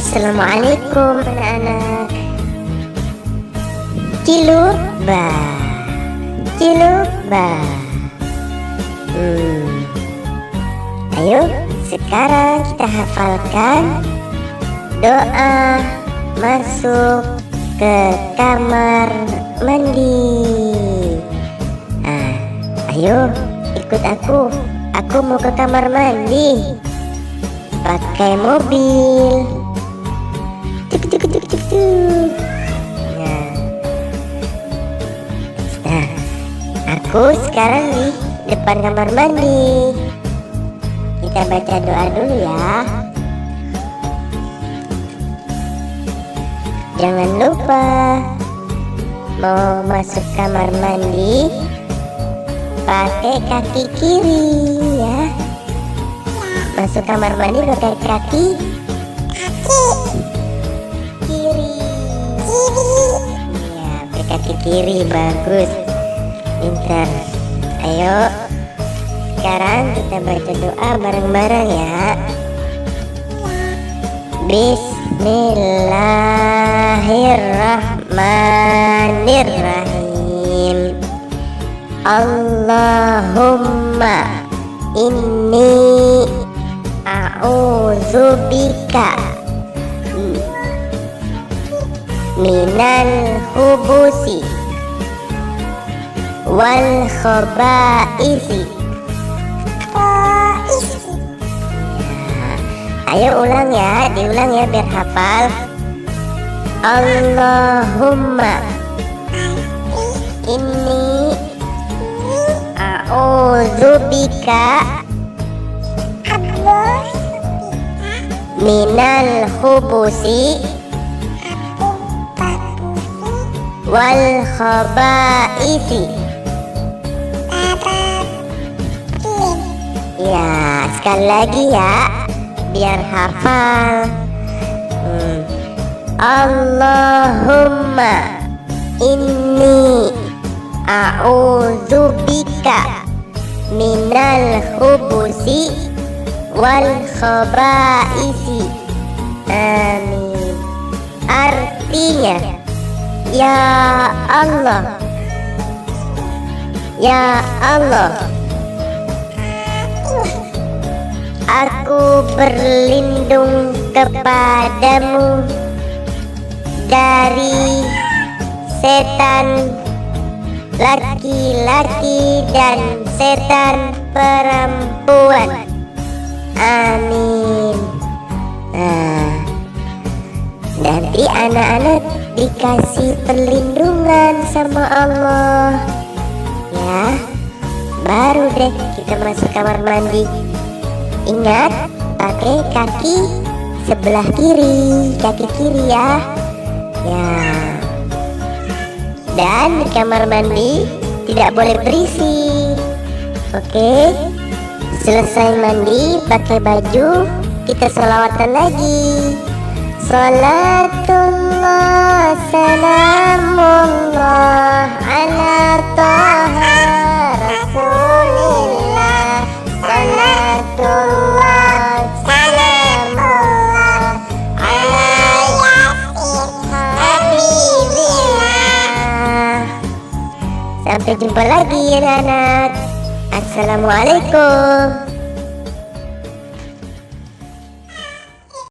Assalamualaikum anak-anak. Ciluba, ciluba. Ayo sekarang kita hafalkan doa masuk ke kamar mandi. Ayo ikut aku. Aku mau ke kamar mandi pakai mobil. Cuk cuk cuk cuk cuk. Nah, aku sekarang di depan kamar mandi. Kita baca doa dulu ya. Jangan lupa mau masuk kamar mandi pakai kaki kiri ya. Masuk kamar mandi pakai kaki kiri. Ya, pakai kaki kiri, bagus, pintar. Ayo sekarang kita baca doa bareng-bareng ya. Bismillahirrahmanirrahim. Allahumma inni a'udzubika minal hubusi wal khaba'isi. Ayo ulang ya, diulang ya biar hafal. Allahumma inni a'udzubika minal hubusi wal khaba'isi. Ya, sekali lagi ya biar hafal. Allahumma inni a'udzubika minal hubusi wal khaba'isi. Amin. Artinya, ya Allah, ya Allah, aku berlindung kepadamu dari setan laki-laki dan setan perempuan. Amin. Nanti anak-anak dikasih perlindungan sama Allah ya. Baru deh kita masuk kamar mandi. Ingat, pakai kaki sebelah kiri, kaki kiri ya. Ya. Dan di kamar mandi tidak boleh berisik. Oke. Selesai mandi, pakai baju, kita sholawatan lagi. Salatullah salamullah ala taha rasulillah. Salatullah salamullah ala yasin habibillah. Sampai jumpa lagi anak-anak. Assalamualaikum.